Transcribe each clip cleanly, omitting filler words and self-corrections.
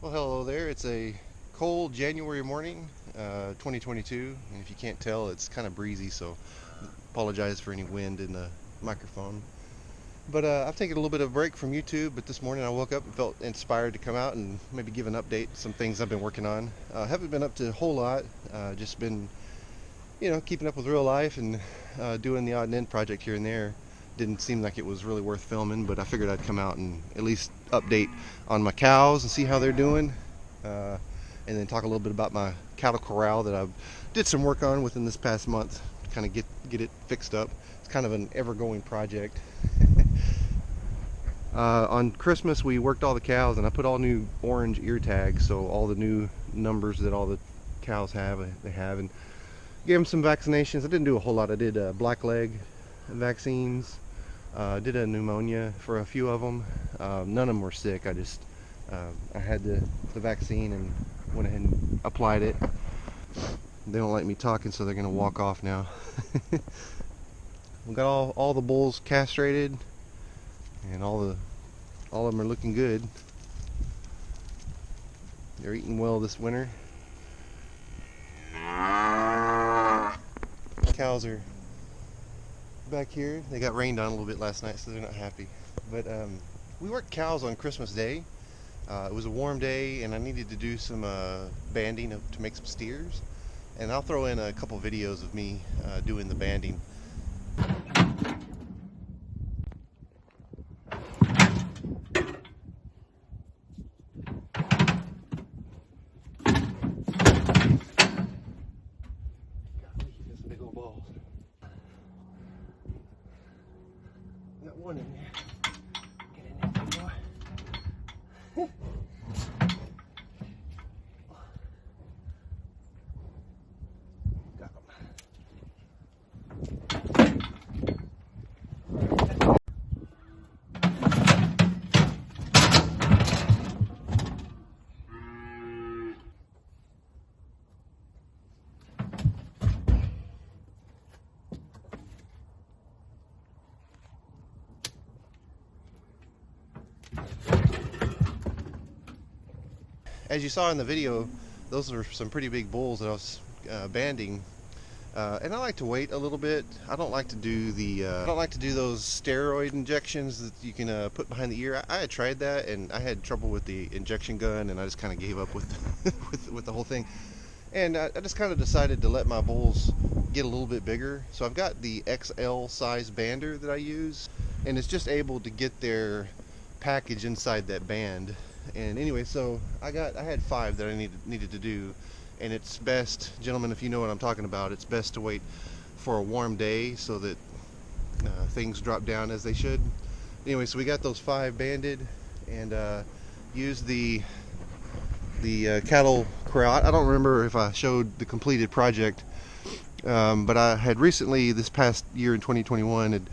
Well, hello there. It's a cold January morning, 2022, and if you can't tell, it's kind of breezy, so apologize for any wind in the microphone. But I've taken a little bit of a break from YouTube, but this morning I woke up and felt inspired to come out and maybe give an update, some things I've been working on. Haven't been up to a whole lot, just been, keeping up with real life and doing the odd and end project here and there. Didn't seem like it was really worth filming, but I figured I'd come out and at least update on my cows and see how they're doing. Uh, and then talk a little bit about my cattle corral that I did some work on within this past month to kind of get it fixed up. It's kind of an ever-going project. On Christmas, we worked all the cows, and I put all new orange ear tags, so all the new numbers that all the cows have, they have, and gave them some vaccinations. I didn't do a whole lot. I did blackleg vaccines, did a pneumonia for a few of them. None of them were sick. I had the vaccine and went ahead and applied it. They don't like me talking, so they're gonna walk off now. We got all the bulls castrated, and all of them are looking good. They're eating well this winter. Cows are back here. They got rained on a little bit last night, so they're not happy. But we worked cows on Christmas Day. It was a warm day, and I needed to do some banding to make some steers. And I'll throw in a couple videos of me doing the banding. Big old balls. Got one in there. Get in there, big boy. Got him. As you saw in the video, those are some pretty big bulls that I was banding, and I like to wait a little bit. I don't like to do those steroid injections that you can put behind the ear. I had tried that, and I had trouble with the injection gun, and I just kind of gave up with with the whole thing. And I just kind of decided to let my bulls get a little bit bigger. So I've got the XL size bander that I use, and it's just able to get their package inside that band. And anyway, so I had 5 that I needed to do, and it's best, gentlemen, if you know what I'm talking about, it's best to wait for a warm day so that things drop down as they should. Anyway, so we got those 5 banded, and used the cattle corral. I don't remember if I showed the completed project, but I had recently, this past year in 2021, had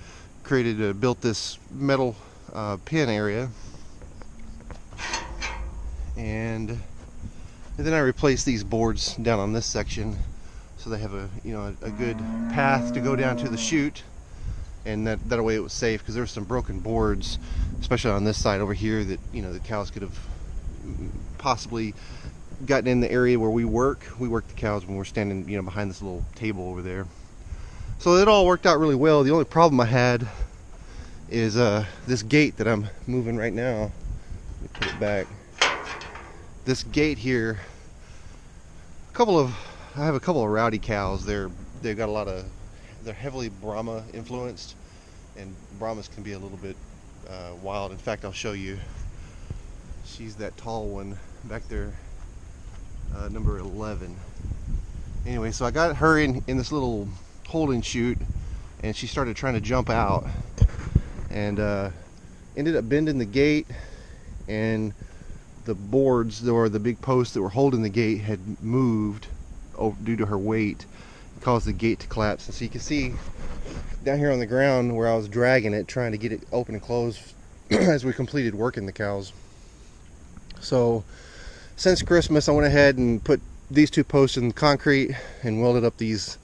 built this metal pen area. And then I replaced these boards down on this section, so they have a good path to go down to the chute, and that way it was safe, because there were some broken boards, especially on this side over here, that the cows could have possibly gotten in the area where we work. We work the cows when we're standing behind this little table over there. So it all worked out really well. The only problem I had is this gate that I'm moving right now. Let me put it back. This gate here, I have a couple of rowdy cows. They're heavily Brahma influenced, and Brahmas can be a little bit wild. In fact, I'll show you. She's that tall one back there, number 11. Anyway, so I got her in this little holding chute, and she started trying to jump out, and ended up bending the gate, and the boards, or the big posts that were holding the gate, had moved due to her weight. It caused the gate to collapse. And so you can see down here on the ground where I was dragging it, trying to get it open and closed as we completed working the cows. So since Christmas, I went ahead and put these 2 posts in concrete and welded up these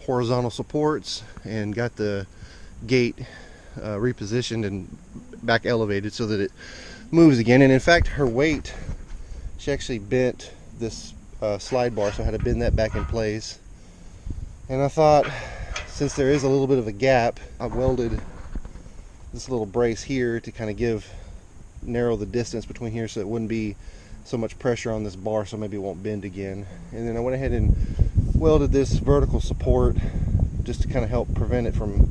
horizontal supports, and got the gate repositioned and back elevated so that it moves again. And in fact, her weight, she actually bent this slide bar, so I had to bend that back in place. And I thought, since there is a little bit of a gap, I welded this little brace here to kind of narrow the distance between here so it wouldn't be so much pressure on this bar, so maybe it won't bend again. And then I went ahead and welded this vertical support just to kind of help prevent it from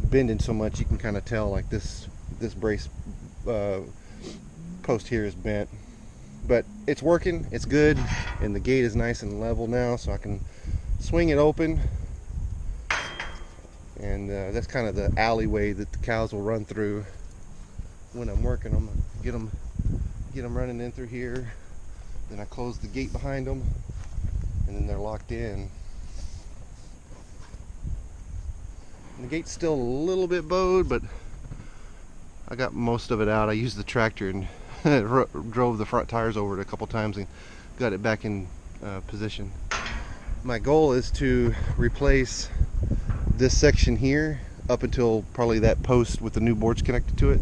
bending so much. You can kind of tell like this brace post here is bent, but it's working, it's good, and the gate is nice and level now, so I can swing it open. And that's kind of the alleyway that the cows will run through when I'm working them. Get them running in through here. Then I close the gate behind them, and then they're locked in. And the gate's still a little bit bowed, but I got most of it out. I used the tractor and drove the front tires over it a couple times and got it back in position. My goal is to replace this section here up until probably that post with the new boards connected to it.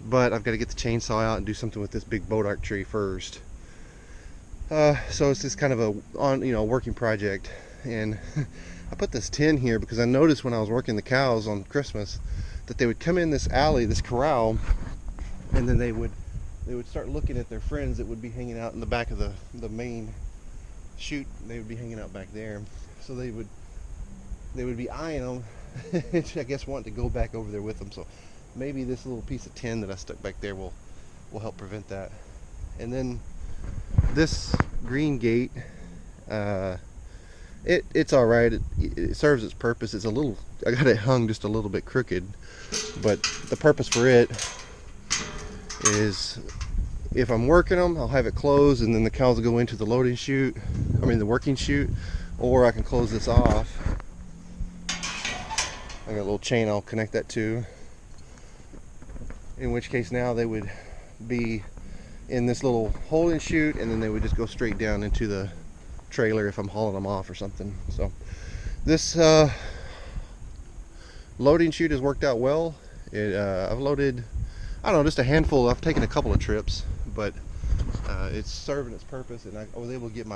But I've got to get the chainsaw out and do something with this big boat arc tree first. So it's just kind of a working project. And I put this tin here because I noticed when I was working the cows on Christmas that they would come in this alley, this corral, and then they would start looking at their friends that would be hanging out in the back of the main chute. They would be hanging out back there, so they would be eyeing them I guess wanting to go back over there with them. So maybe this little piece of tin that I stuck back there will help prevent that. And then this green gate, it's all right. It serves its purpose. It's a little, I got it hung just a little bit crooked, but the purpose for it is if I'm working them, I'll have it closed, and then the cows will go into the loading chute, the working chute, or I can close this off. I got a little chain I'll connect that to, in which case now they would be in this little holding chute, and then they would just go straight down into the trailer if I'm hauling them off or something. So this loading chute has worked out well. I've loaded, I don't know, just a handful. I've taken a couple of trips, but it's serving its purpose, and I was able to get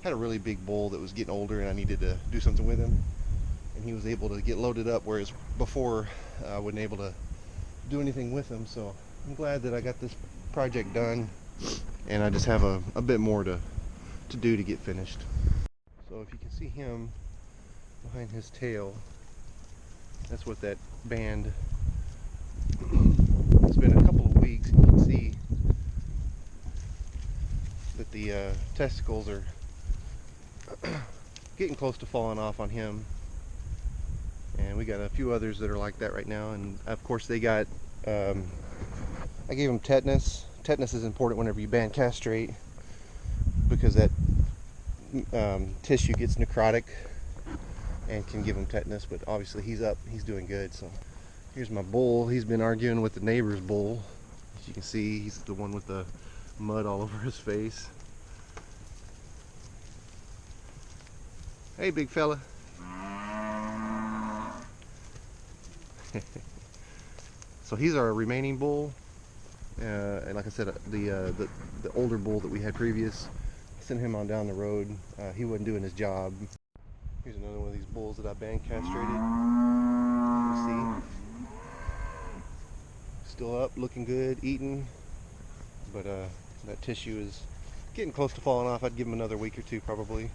had a really big bull that was getting older, and I needed to do something with him, and he was able to get loaded up, whereas before I wasn't able to do anything with him. So I'm glad that I got this project done, and I just have a bit more to do to get finished. So if you can see him behind his tail, that's what that band, it's been a couple of weeks, and you can see that the testicles are getting close to falling off on him. And we got a few others that are like that right now, and of course they got I gave them tetanus. Tetanus is important whenever you band castrate, because that tissue gets necrotic and can give him tetanus. But obviously he's doing good. So here's my bull. He's been arguing with the neighbor's bull. As you can see, he's the one with the mud all over his face. Hey, big fella. So he's our remaining bull, and like I said, the older bull that we had previous, I sent him on down the road. He wasn't doing his job. Here's another one of these bulls that I band castrated. You see, still up, looking good, eating, but that tissue is getting close to falling off. I'd give him another week or two probably.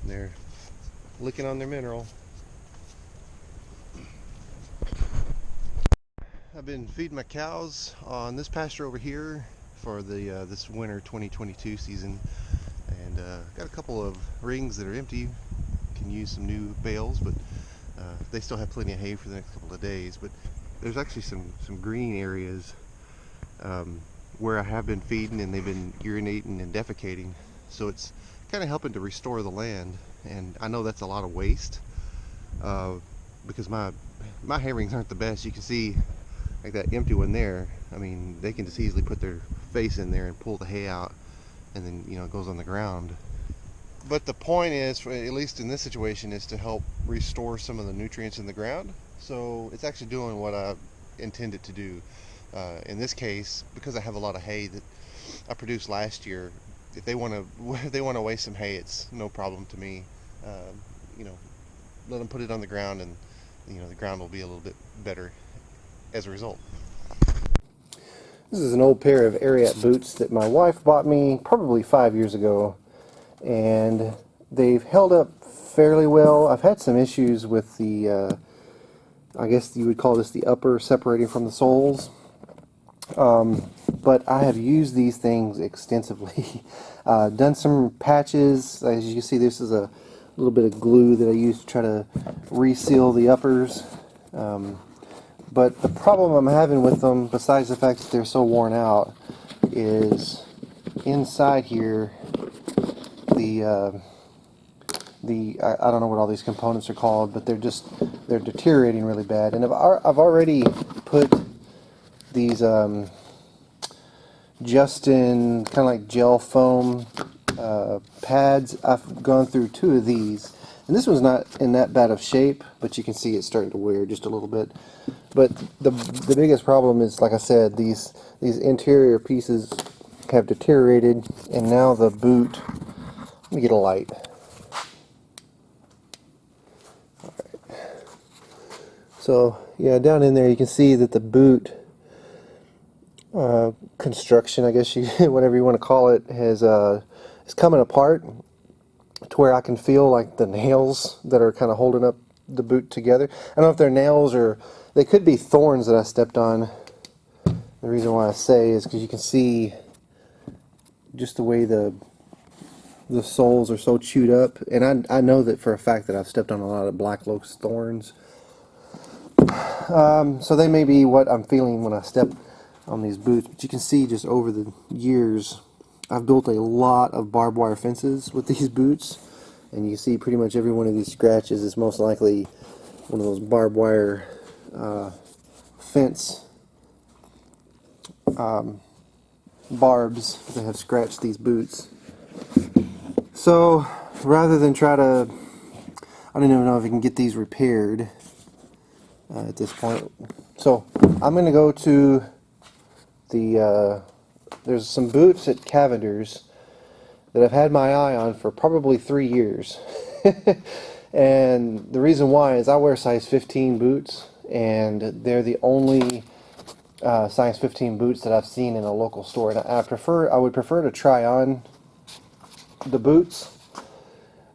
They're licking on their mineral. I've been feeding my cows on this pasture over here for the this winter 2022 season, and got a couple of rings that are empty. Can use some new bales, but they still have plenty of hay for the next couple of days. But there's actually some green areas where I have been feeding, and they've been urinating and defecating, so it's kind of helping to restore the land. And I know that's a lot of waste, because my hay rings aren't the best. You can see like that empty one there. I mean, they can just easily put their face in there and pull the hay out, and then it goes on the ground. But the point is, at least in this situation, is to help restore some of the nutrients in the ground. So it's actually doing what I intend it to do. In this case, because I have a lot of hay that I produced last year, if they want to waste some hay, it's no problem to me. You know, let them put it on the ground, and the ground will be a little bit better as a result. This is an old pair of Ariat boots that my wife bought me probably 5 years ago, and they've held up fairly well. I've had some issues with the, I guess you would call this the upper separating from the soles, but I have used these things extensively. Done some patches. As you can see, this is a little bit of glue that I used to try to reseal the uppers. But the problem I'm having with them, besides the fact that they're so worn out, is inside here, I don't know what all these components are called, but they're deteriorating really bad. And I've already put these Justin kind of like gel foam pads. I've gone through 2 of these, and this one's not in that bad of shape, but you can see it's starting to wear just a little bit. But the biggest problem is, like I said, these interior pieces have deteriorated, and now the boot. Let me get a light. All right. So yeah, down in there you can see that the boot construction, I guess whatever you want to call it, is coming apart to where I can feel like the nails that are kind of holding up the boot together. I don't know if they're nails or they could be thorns that I stepped on. The reason why I say is because you can see just the way the soles are so chewed up, and I know that for a fact that I've stepped on a lot of black locust thorns. So they may be what I'm feeling when I step on these boots, but you can see just over the years I've built a lot of barbed wire fences with these boots, and you see pretty much every one of these scratches is most likely one of those barbed wire fence barbs that have scratched these boots. So rather than try to, I don't even know if I can get these repaired at this point. So I'm going to go to there's some boots at Cavender's that I've had my eye on for probably 3 years. And the reason why is I wear size 15 boots, and they're the only size 15 boots that I've seen in a local store. And I would prefer to try on the boots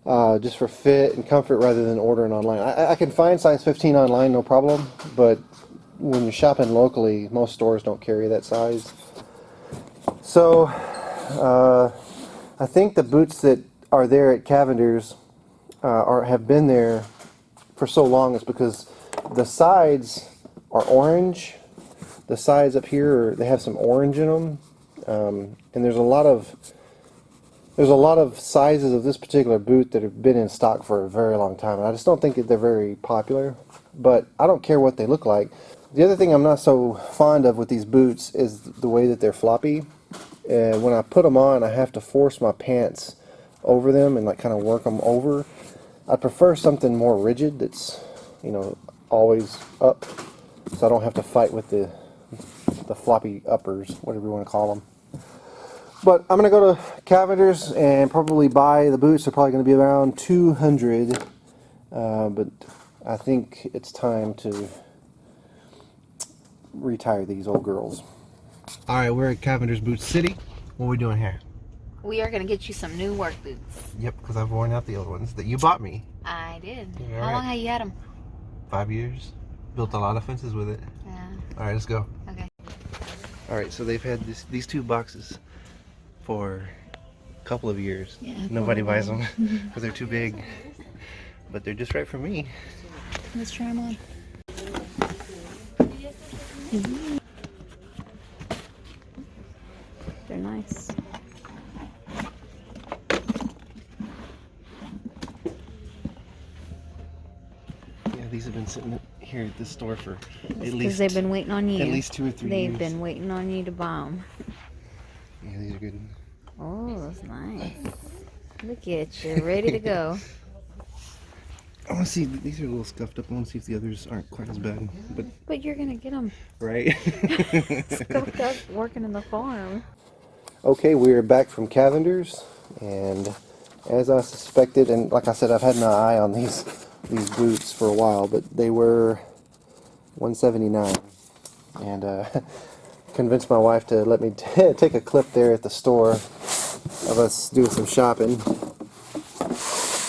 just for fit and comfort rather than ordering online. I can find size 15 online, no problem, but when you're shopping locally, most stores don't carry that size. So I think the boots that are there at Cavender's have been there for so long is because the sides are orange. The sides up here, they have some orange in them, and there's a lot of sizes of this particular boot that have been in stock for a very long time, and I just don't think that they're very popular. But I don't care what they look like. The other thing I'm not so fond of with these boots is the way that they're floppy. And when I put them on, I have to force my pants over them and like kind of work them over. I prefer something more rigid that's, always up, so I don't have to fight with the floppy uppers, whatever you want to call them. But I'm going to go to Cavender's and probably buy the boots. They're probably going to be around $200, but I think it's time to retire these old girls. All right, we're at Cavender's Boot City. What are we doing here? We are going to get you some new work boots. Yep, because I've worn out the old ones that you bought me. I did. Yeah, How long have you had them? 5 years. Built a lot of fences with it. Yeah. All right, let's go. Okay. All right, so they've had these 2 boxes for a couple of years. Yeah, nobody buys them because they're too big, but they're just right for me. Let's try them on. They're nice. Yeah, these have been sitting here at this store for at least, because they've been waiting on you. At least 2 or 3 years. They've been waiting on you to buy them. Yeah, these are good. Oh, that's nice. Look at you, ready to go. I want to see, these are a little scuffed up. I want to see if the others aren't quite as bad. But you're gonna get them Right? scuffed up working in the farm. Okay, we're back from Cavender's, and as I suspected, and like I said, I've had my eye on these boots for a while, but they were $179, and convinced my wife to let me take a clip there at the store of us doing some shopping.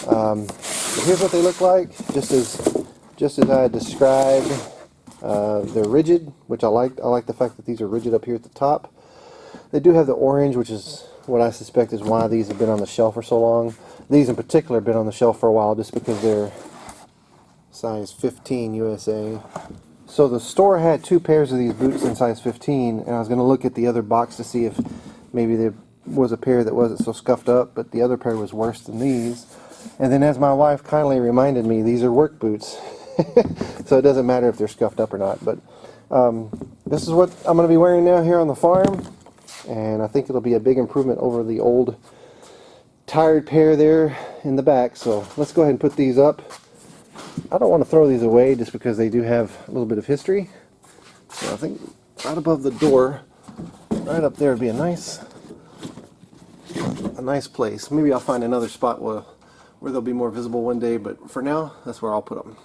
But here's what they look like, just as I had described. They're rigid, which I like. I like the fact that these are rigid up here at the top. They do have the orange, which is what I suspect is why these have been on the shelf for so long. These in particular have been on the shelf for a while just because they're size 15 USA. So the store had 2 pairs of these boots in size 15, and I was going to look at the other box to see if maybe there was a pair that wasn't so scuffed up, but the other pair was worse than these. And then as my wife kindly reminded me, these are work boots. So it doesn't matter if they're scuffed up or not. But this is what I'm going to be wearing now here on the farm. And I think it'll be a big improvement over the old tired pair there in the back. So let's go ahead and put these up. I don't want to throw these away just because they do have a little bit of history. So I think right above the door, right up there would be a nice place. Maybe I'll find another spot where they'll be more visible one day, but for now, that's where I'll put them.